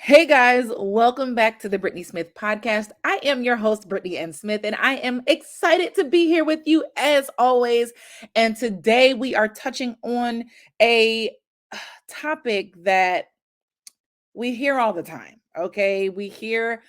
Hey guys, welcome back to the Brittnee Smith podcast. I am your host, Brittnee Smith, and I am excited to be here with you as always. And today we are touching on a topic that we hear all the time. Okay. We hear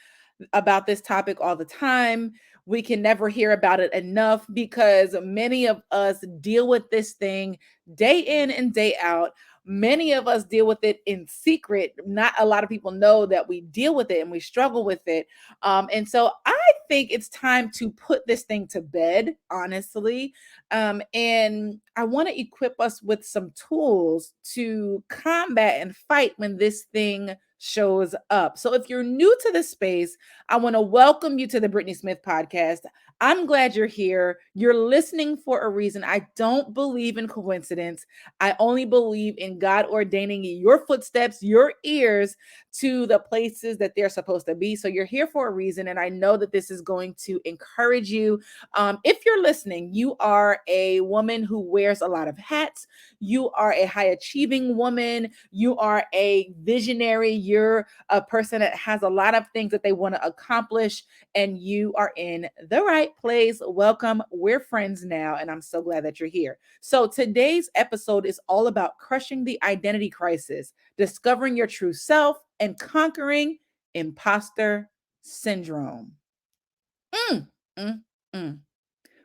about this topic all the time. We can never hear about it enough because many of us deal with this thing day in and day out. Many of us deal with it in secret. Not a lot of people know that we deal with it and we struggle with it. And so I think it's time to put this thing to bed, honestly. And I want to equip us with some tools to combat and fight when this thing shows up. So if you're new to this space, I want to welcome you to the Brittnee Smith podcast. I'm glad you're here. You're listening for a reason. I don't believe in coincidence. I only believe in God ordaining your footsteps, your ears to the places that they're supposed to be. So you're here for a reason. And I know that this is going to encourage you. If you're listening, you are a woman who wears a lot of hats. You are a high achieving woman. You are a visionary. You're a person that has a lot of things that they want to accomplish, and you are in the right place. Welcome. We're friends now, and I'm so glad that you're here. So, today's episode is all about crushing the identity crisis, discovering your true self, and conquering imposter syndrome. Mm, mm, mm.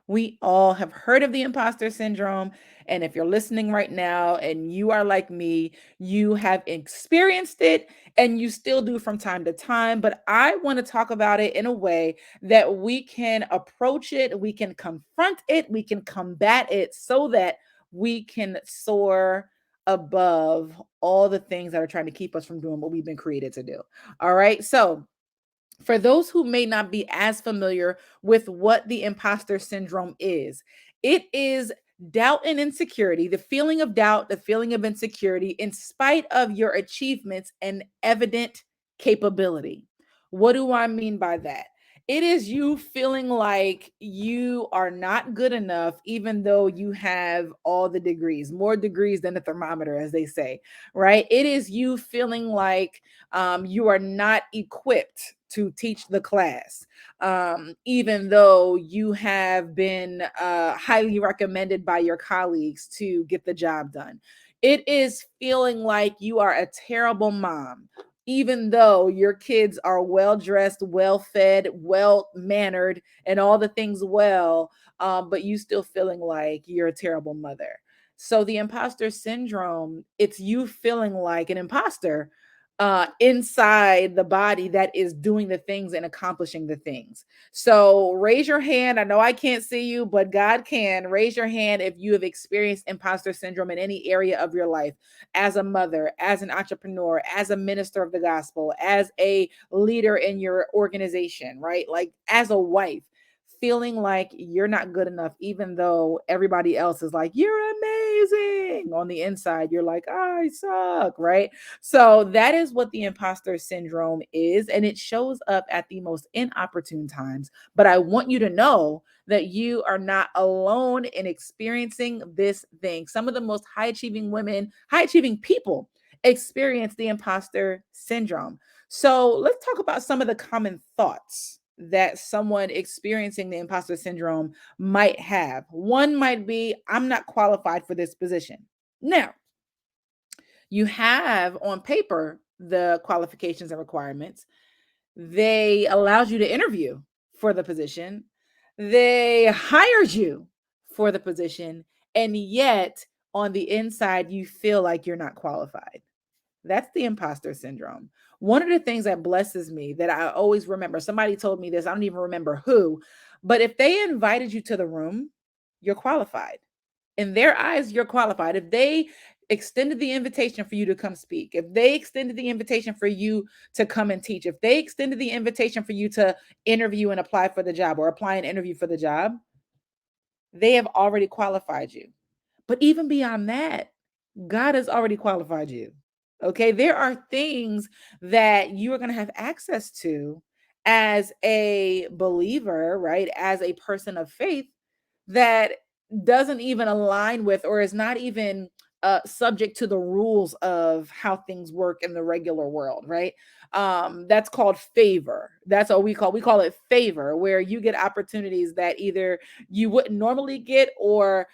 We all have heard of the imposter syndrome. And if you're listening right now and you are like me, you have experienced it and you still do from time to time. But I want to talk about it in a way that we can approach it, we can confront it, we can combat it so that we can soar above all the things that are trying to keep us from doing what we've been created to do. All right. So, for those who may not be as familiar with what the imposter syndrome is, it is doubt and insecurity, the feeling of doubt, the feeling of insecurity in spite of your achievements and evident capability. What do I mean by that? It is you feeling like you are not good enough, even though you have all the degrees, more degrees than a thermometer, as they say, right? It is you feeling like you are not equipped to teach the class, even though you have been highly recommended by your colleagues to get the job done. It is feeling like you are a terrible mom, even though your kids are well dressed, well fed, well mannered, and all the things well, but you still feeling like you're a terrible mother. So the imposter syndrome, it's you feeling like an imposter inside the body that is doing the things and accomplishing the things. So raise your hand. I know I can't see you, but God can. Raise your hand if you have experienced imposter syndrome in any area of your life, as a mother, as an entrepreneur, as a minister of the gospel, as a leader in your organization, right? Like as a wife, feeling like you're not good enough, even though everybody else is like, you're amazing. On the inside, you're like, I suck, right? So that is what the imposter syndrome is. And it shows up at the most inopportune times. But I want you to know that you are not alone in experiencing this thing. Some of the most high achieving women, high achieving people experience the imposter syndrome. So let's talk about some of the common thoughts that someone experiencing the imposter syndrome might have. One might be, I'm not qualified for this position. Now, you have on paper the qualifications and requirements. They allowed you to interview for the position. They hired you for the position. And yet, on the inside, you feel like you're not qualified. That's the imposter syndrome. One of the things that blesses me that I always remember, somebody told me this, I don't even remember who, but if they invited you to the room, you're qualified. In their eyes, you're qualified. If they extended the invitation for you to come speak, if they extended the invitation for you to come and teach, if they extended the invitation for you to interview and apply for the job or apply and interview for the job, they have already qualified you. But even beyond that, God has already qualified you. Okay. There are things that you are going to have access to as a believer, right? As a person of faith that doesn't even align with or is not even subject to the rules of how things work in the regular world, right? That's called favor. That's what we call it favor, where you get opportunities that either you wouldn't normally get, or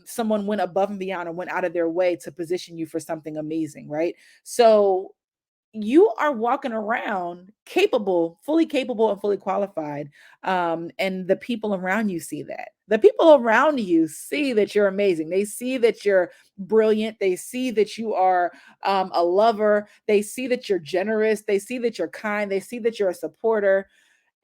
someone went above and beyond and went out of their way to position you for something amazing, right? So you are walking around capable, fully capable and fully qualified. And the people around you see that. The people around you see that you're amazing. They see that you're brilliant. They see that you are a lover. They see that you're generous. They see that you're kind. They see that you're a supporter.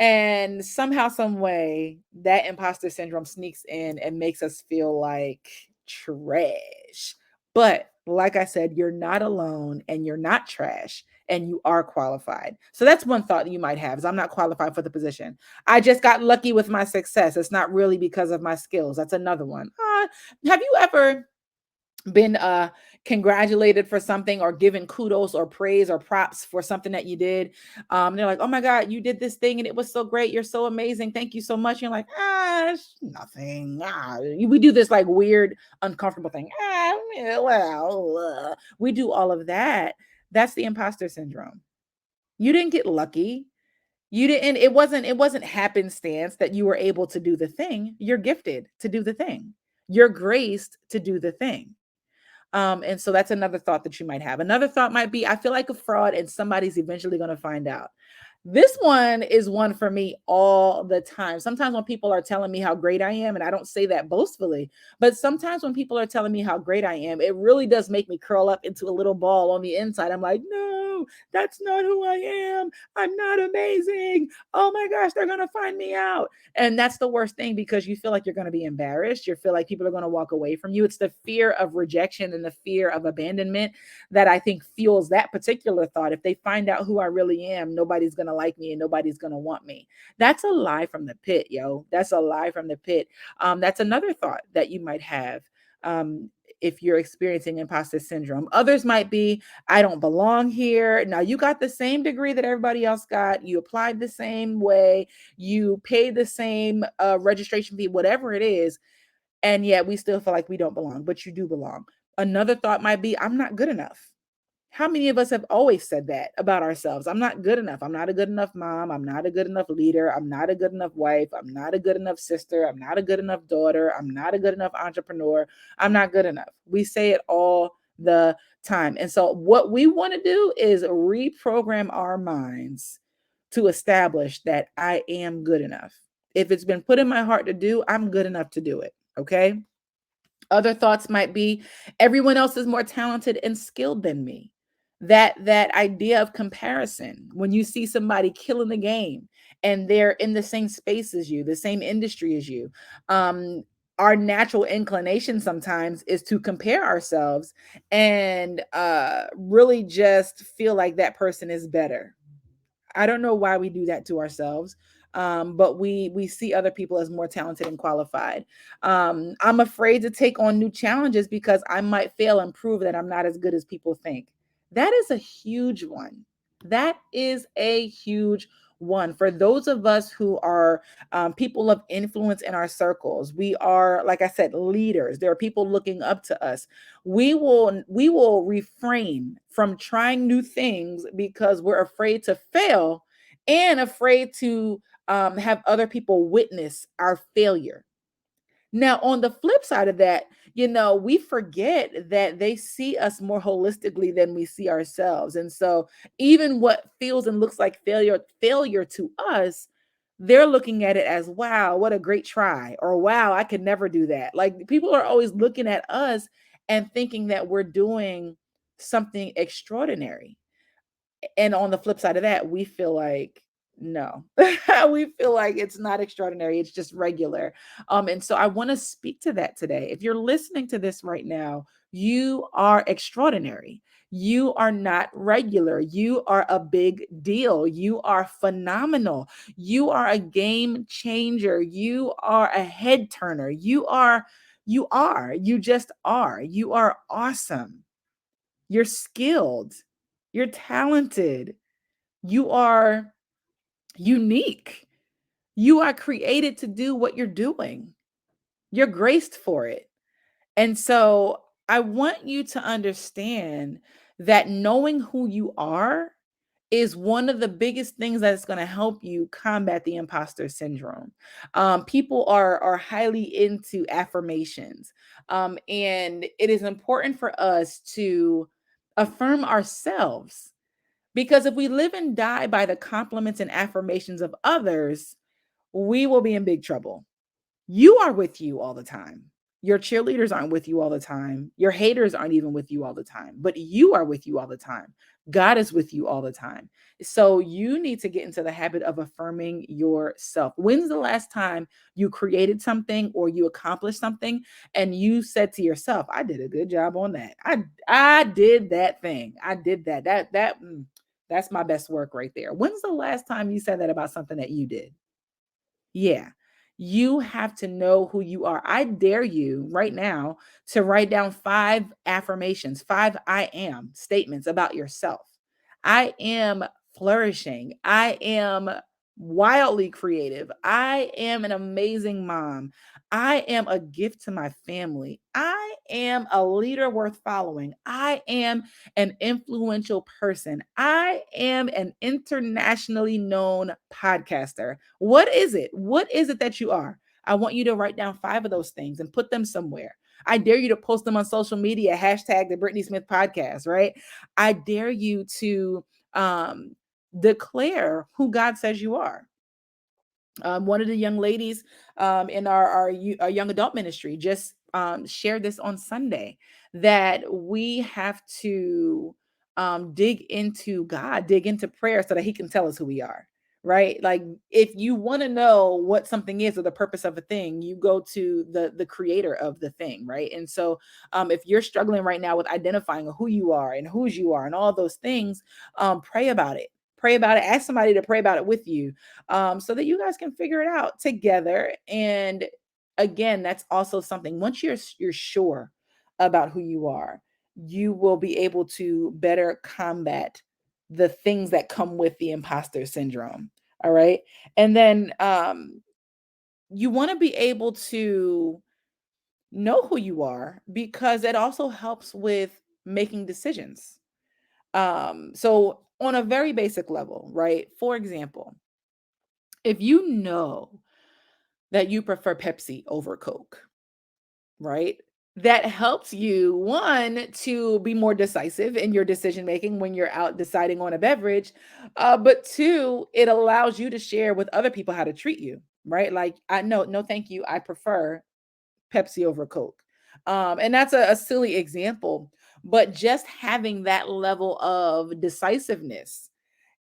And somehow, some way, that imposter syndrome sneaks in and makes us feel like trash. But like I said, you're not alone and you're not trash, and you are qualified. So that's one thought that you might have: is I'm not qualified for the position. I just got lucky with my success. It's not really because of my skills. That's another one. Have you ever been congratulated for something, or given kudos or praise or props for something that you did? They're like, oh my god, you did this thing and it was so great, you're so amazing, thank you so much. You're like, it's nothing. We do this like weird uncomfortable thing. Yeah, well, we do all of that. That's the imposter syndrome. You didn't get lucky. You didn't it wasn't happenstance that you were able to do the thing. You're gifted to do the thing. You're graced to do the thing. And so that's another thought that you might have. Another thought might be, I feel like a fraud and somebody's eventually going to find out. This one is one for me all the time. Sometimes when people are telling me how great I am, and I don't say that boastfully, but sometimes when people are telling me how great I am, it really does make me curl up into a little ball on the inside. I'm like, no, that's not who I am. I'm not amazing. Oh my gosh, they're going to find me out. And that's the worst thing, because you feel like you're going to be embarrassed. You feel like people are going to walk away from you. It's the fear of rejection and the fear of abandonment that I think fuels that particular thought. If they find out who I really am, nobody's going to like me and nobody's going to want me. That's a lie from the pit, yo. That's a lie from the pit. That's another thought that you might have. If you're experiencing imposter syndrome, others might be, I don't belong here. Now, you got the same degree that everybody else got. You applied the same way. You paid the same registration fee, whatever it is. And yet we still feel like we don't belong, but you do belong. Another thought might be, I'm not good enough. How many of us have always said that about ourselves? I'm not good enough. I'm not a good enough mom. I'm not a good enough leader. I'm not a good enough wife. I'm not a good enough sister. I'm not a good enough daughter. I'm not a good enough entrepreneur. I'm not good enough. We say it all the time. And so, what we want to do is reprogram our minds to establish that I am good enough. If it's been put in my heart to do, I'm good enough to do it. Okay. Other thoughts might be, everyone else is more talented and skilled than me. That idea of comparison. When you see somebody killing the game and they're in the same space as you, the same industry as you, our natural inclination sometimes is to compare ourselves and really just feel like that person is better. I don't know why we do that to ourselves. But we see other people as more talented and qualified. I'm afraid to take on new challenges because I might fail and prove that I'm not as good as people think. That is a huge one. That is a huge one for those of us who are people of influence in our circles. We are, like I said, leaders. There are people looking up to us. We will refrain from trying new things because we're afraid to fail and afraid to have other people witness our failure. Now, on the flip side of that, we forget that they see us more holistically than we see ourselves. And so, even what feels and looks like failure to us, they're looking at it as, wow, what a great try, or wow, I could never do that. Like, people are always looking at us and thinking that we're doing something extraordinary. And on the flip side of that, we feel like, no, we feel like it's not extraordinary, it's just regular. And so I want to speak to that today. If you're listening to this right now, you are extraordinary. You are not regular. You are a big deal. You are phenomenal. You are a game changer. You are a head turner. You just are. You are awesome. You're skilled. You're talented. You are unique. You are created to do what you're doing. You're graced for it. And so I want you to understand that knowing who you are is one of the biggest things that's going to help you combat the imposter syndrome. People are highly into affirmations, and it is important for us to affirm ourselves, because if we live and die by the compliments and affirmations of others, we will be in big trouble. You are with you all the time. Your cheerleaders aren't with you all the time. Your haters aren't even with you all the time, but you are with you all the time. God is with you all the time. So you need to get into the habit of affirming yourself. When's the last time you created something or you accomplished something and you said to yourself, I did a good job on that. I did that thing. I did that. That's my best work right there. When's the last time you said that about something that you did? Yeah. You have to know who you are. I dare you right now to write down 5 affirmations, 5 I am statements about yourself. I am flourishing. I am wildly creative. I am an amazing mom. I am a gift to my family. I am a leader worth following. I am an influential person. I am an internationally known podcaster. What is it? What is it that you are? I want you to write down 5 of those things and put them somewhere. I dare you to post them on social media, hashtag the Brittnee Smith podcast, right? I dare you to um, declare who God says you are. One of the young ladies in our young adult ministry just shared this on Sunday, that we have to dig into God, dig into prayer so that He can tell us who we are. Right? Like, if you want to know what something is or the purpose of a thing, you go to the creator of the thing, right? And so, if you're struggling right now with identifying who you are and whose you are and all those things, pray about it. Pray about it. Ask somebody to pray about it with you, so that you guys can figure it out together. And again, that's also something. Once you're sure about who you are, you will be able to better combat the things that come with the imposter syndrome. All right, and then you want to be able to know who you are, because it also helps with making decisions. So on a very basic level, right? For example, if you know that you prefer Pepsi over Coke, right? That helps you, one, to be more decisive in your decision making when you're out deciding on a beverage. But two, it allows you to share with other people how to treat you, right? Like, I know, no, thank you. I prefer Pepsi over Coke. And that's a silly example, but just having that level of decisiveness,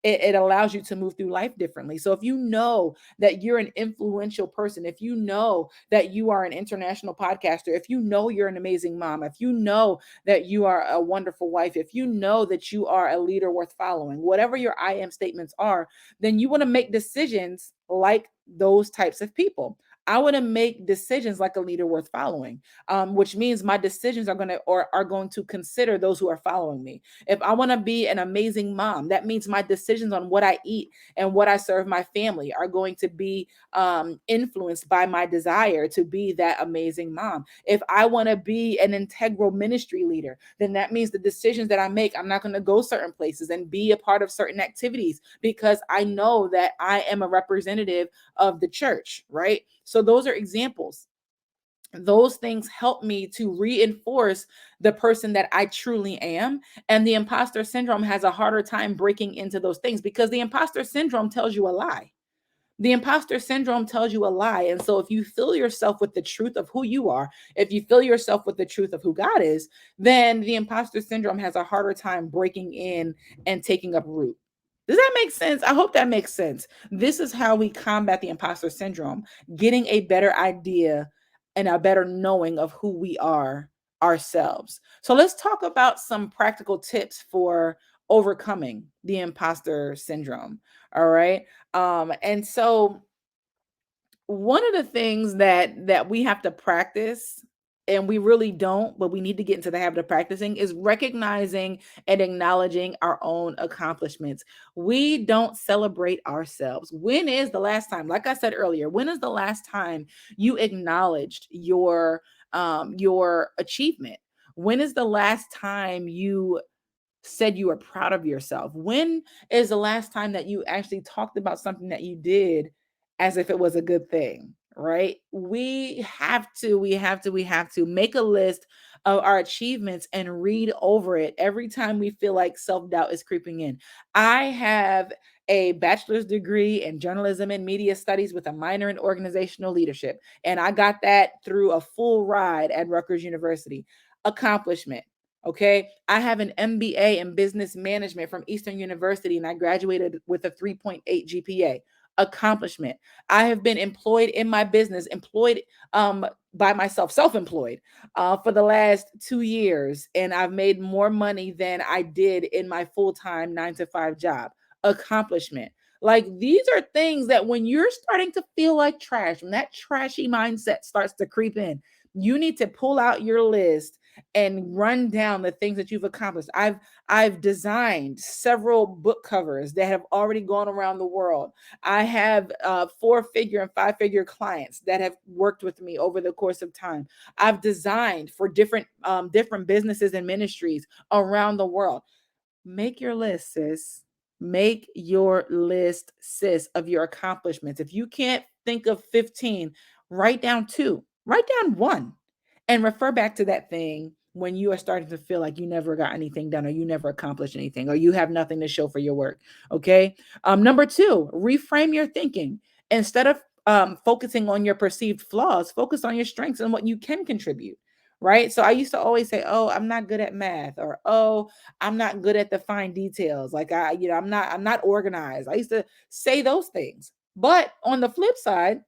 it allows you to move through life differently. So if you know that you're an influential person, if you know that you are an international podcaster, if you know you're an amazing mom, if you know that you are a wonderful wife, if you know that you are a leader worth following, whatever your I am statements are, then you want to make decisions like those types of people. I want to make decisions like a leader worth following, which means my decisions are going to, or are going to, consider those who are following me. If I want to be an amazing mom, that means my decisions on what I eat and what I serve my family are going to be influenced by my desire to be that amazing mom. If I want to be an integral ministry leader, then that means the decisions that I make, I'm not going to go certain places and be a part of certain activities because I know that I am a representative of the church, right? So those are examples. Those things help me to reinforce the person that I truly am. And the imposter syndrome has a harder time breaking into those things, because the imposter syndrome tells you a lie. The imposter syndrome tells you a lie. And so if you fill yourself with the truth of who you are, if you fill yourself with the truth of who God is, then the imposter syndrome has a harder time breaking in and taking up root. Does that make sense? I hope that makes sense. This is how we combat the imposter syndrome, getting a better idea and a better knowing of who we are ourselves. So let's talk about some practical tips for overcoming the imposter syndrome. All right. And so one of the things that we have to practice, and we really don't, but we need to get into the habit of practicing, is recognizing and acknowledging our own accomplishments. We don't celebrate ourselves. When is the last time, like I said earlier, when is the last time you acknowledged your achievement? When is the last time you said you were proud of yourself? When is the last time that you actually talked about something that you did as if it was a good thing, right? We have to make a list of our achievements and read over it every time we feel like self-doubt is creeping in. I have a bachelor's degree in journalism and media studies with a minor in organizational leadership, and I got that through a full ride at Rutgers University. Accomplishment. Okay. I have an MBA in business management from Eastern University, and I graduated with a 3.8 GPA. Accomplishment. I have been employed in my business, employed by myself, self-employed, for the last 2 years, and I've made more money than I did in my full-time 9 to 5 job. Accomplishment. Like, these are things that when you're starting to feel like trash, when that trashy mindset starts to creep in, you need to pull out your list and run down the things that you've accomplished. I've designed several book covers that have already gone around the world. I have 4-figure and 5-figure clients that have worked with me over the course of time. I've designed for different businesses and ministries around the world. Make your list, sis. Make your list, sis, of your accomplishments. If you can't think of 15, write down 2, write down 1, and refer back to that thing when you are starting to feel like you never got anything done, or you never accomplished anything, or you have nothing to show for your work. Okay. Number 2, reframe your thinking. Instead of focusing on your perceived flaws, focus on your strengths and what you can contribute. Right. So I used to always say, oh, I'm not good at math, or oh, I'm not good at the fine details. Like, I'm not organized. I used to say those things. But on the flip side,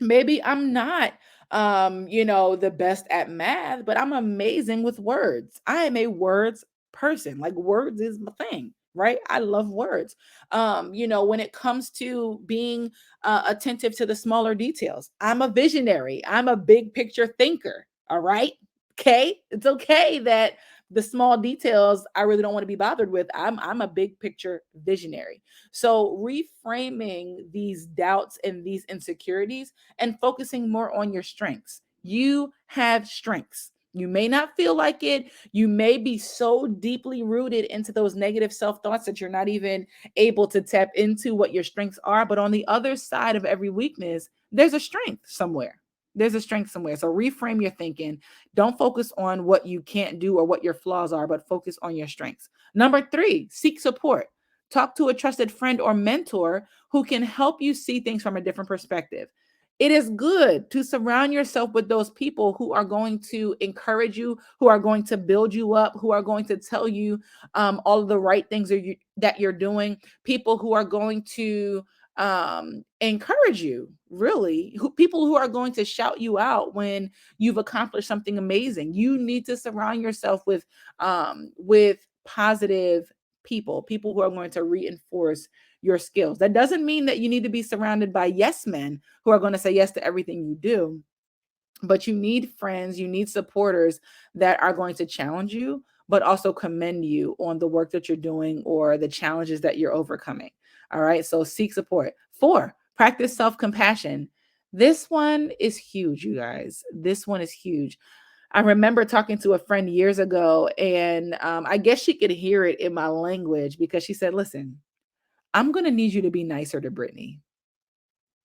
maybe I'm not the best at math, but I'm amazing with words. I am a words person. Like, words is my thing, right? I love words. When it comes to being attentive to the smaller details, I'm a visionary. I'm a big picture thinker. All right. Okay. It's okay that the small details I really don't want to be bothered with. I'm a big picture visionary. So reframing these doubts and these insecurities and focusing more on your strengths. You have strengths. You may not feel like it. You may be so deeply rooted into those negative self thoughts that you're not even able to tap into what your strengths are. But on the other side of every weakness, there's a strength somewhere. There's a strength somewhere. So reframe your thinking. Don't focus on what you can't do or what your flaws are, but focus on your strengths. Number 3, seek support. Talk to a trusted friend or mentor who can help you see things from a different perspective. It is good to surround yourself with those people who are going to encourage you, who are going to build you up, who are going to tell you all of the right things that you're doing, people who are going to encourage you, really, people who are going to shout you out when you've accomplished something amazing. You need to surround yourself with positive people who are going to reinforce your skills. That doesn't mean that you need to be surrounded by yes men who are going to say yes to everything you do, but you need friends, you need supporters that are going to challenge you, but also commend you on the work that you're doing or the challenges that you're overcoming. All right. So seek support. 4, practice self compassion. This one is huge, you guys. This one is huge. I remember talking to a friend years ago, and I guess she could hear it in my language because she said, listen, I'm going to need you to be nicer to Brittnee.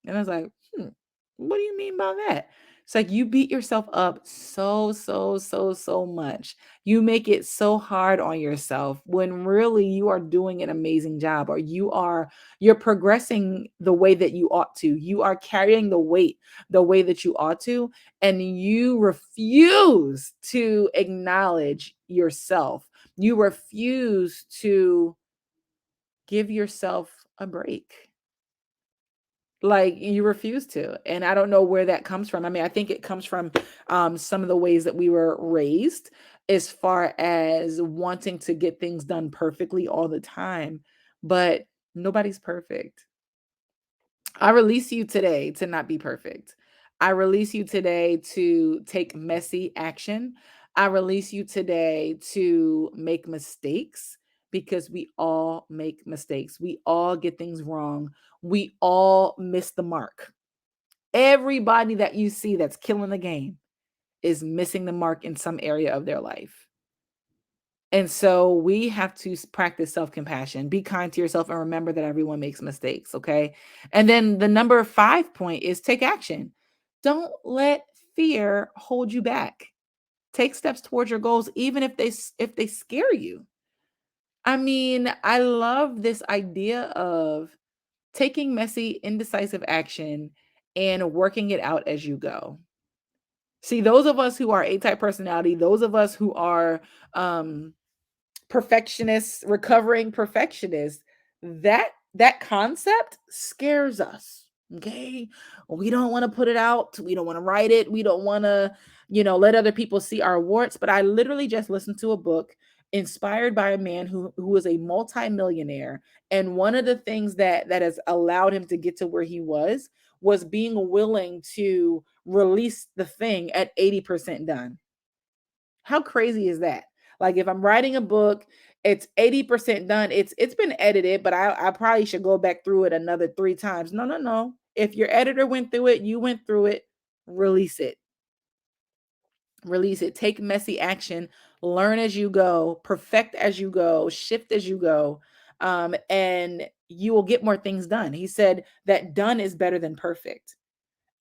And I was like, what do you mean by that? It's like, you beat yourself up so, so, so, so much. You make it so hard on yourself when really you are doing an amazing job, or you're progressing the way that you ought to. You are carrying the weight the way that you ought to, and you refuse to acknowledge yourself. You refuse to give yourself a break. Like, you refuse to, and I don't know where that comes from. I mean, I think it comes from some of the ways that we were raised, as far as wanting to get things done perfectly all the time, but nobody's perfect. I release you today to not be perfect. I release you today to take messy action. I release you today to make mistakes, because we all make mistakes. We all get things wrong. We all miss the mark. Everybody that you see that's killing the game, is missing the mark in some area of their life. And so we have to practice self-compassion. Be kind to yourself and remember that everyone makes mistakes, okay? And then the number 5 point is take action. Don't let fear hold you back. Take steps towards your goals even if they scare you. I mean, I love this idea of taking messy, indecisive action and working it out as you go. See, those of us who are A-type personality, those of us who are um perfectionists, recovering perfectionists, that concept scares us. Okay? We don't want to put it out. We don't want to write it. We don't want to, let other people see our warts. But I literally just listened to a book inspired by a man who was a multimillionaire. And one of the things that has allowed him to get to where he was being willing to release the thing at 80% done. How crazy is that? Like if I'm writing a book, it's 80% done. It's been edited, but I probably should go back through it another 3 times. No, no, no. If your editor went through it, you went through it, release it. Release it. Take messy action. Learn as you go, perfect as you go, shift as you go. And you will get more things done. He said that done is better than perfect.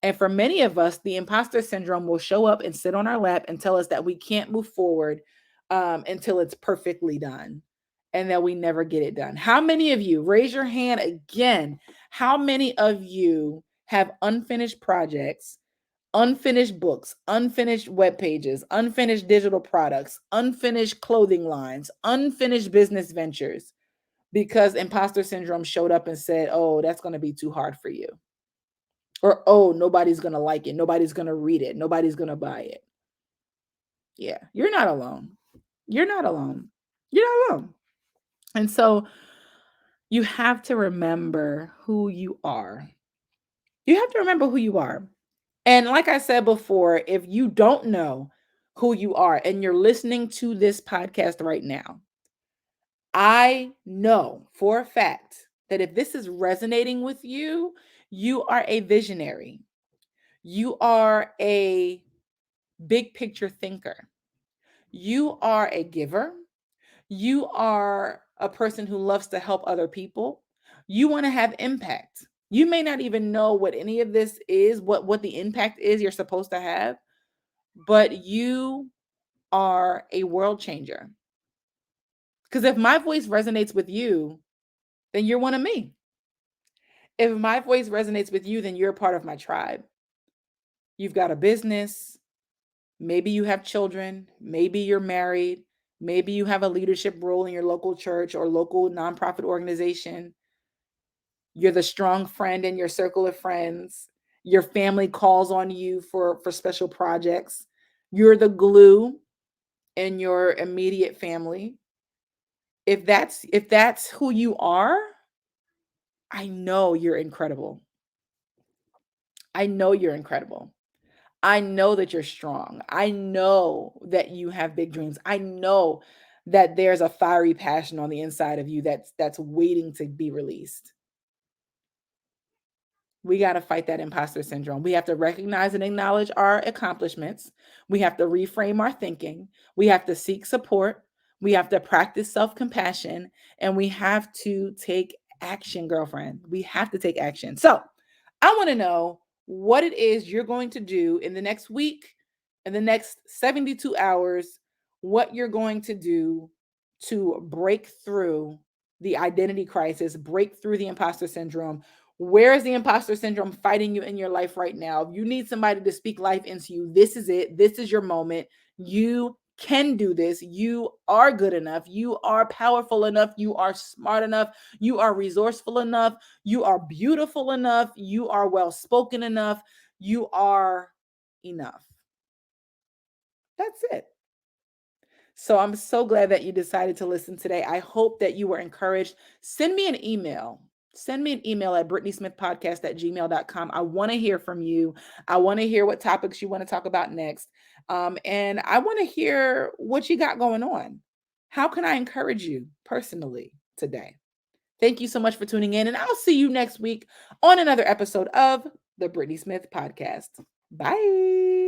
And for many of us, the imposter syndrome will show up and sit on our lap and tell us that we can't move forward until it's perfectly done and that we never get it done. How many of you, raise your hand again, how many of you have unfinished projects, unfinished books, unfinished web pages, unfinished digital products, unfinished clothing lines, unfinished business ventures because imposter syndrome showed up and said, oh, that's going to be too hard for you? Or, oh, nobody's going to like it. Nobody's going to read it. Nobody's going to buy it. Yeah, you're not alone. You're not alone. You're not alone. And so you have to remember who you are. You have to remember who you are. And like I said before, if you don't know who you are and you're listening to this podcast right now, I know for a fact that if this is resonating with you, you are a visionary. You are a big picture thinker. You are a giver. You are a person who loves to help other people. You want to have impact. You may not even know what any of this is, what the impact is you're supposed to have, but you are a world changer. Because if my voice resonates with you, then you're one of me. If my voice resonates with you, then you're a part of my tribe. You've got a business. Maybe you have children. Maybe you're married. Maybe you have a leadership role in your local church or local nonprofit organization. You're the strong friend in your circle of friends. Your family calls on you for special projects. You're the glue in your immediate family. If that's who you are, I know you're incredible. I know you're incredible. I know that you're strong. I know that you have big dreams. I know that there's a fiery passion on the inside of you that's waiting to be released. We got to fight that imposter syndrome. We have to recognize and acknowledge our accomplishments. We have to reframe our thinking. We have to seek support. We have to practice self-compassion and we have to take action, girlfriend. We have to take action. So, I want to know what it is you're going to do in the next week, in the next 72 hours, what you're going to do to break through the identity crisis, break through the imposter syndrome. Where is the imposter syndrome fighting you in your life right now? If you need somebody to speak life into you, this is it. This is your moment. You can do this. You are good enough. You are powerful enough. You are smart enough. You are resourceful enough. You are beautiful enough. You are well spoken enough. You are enough. That's it. So I'm so glad that you decided to listen today. I hope that you were encouraged. Send me an email. Send me an email at brittneesmithpodcast@gmail.com. I want to hear from you. I want to hear what topics you want to talk about next. And I want to hear what you got going on. How can I encourage you personally today? Thank you so much for tuning in, and I'll see you next week on another episode of the Brittnee Smith Podcast. Bye.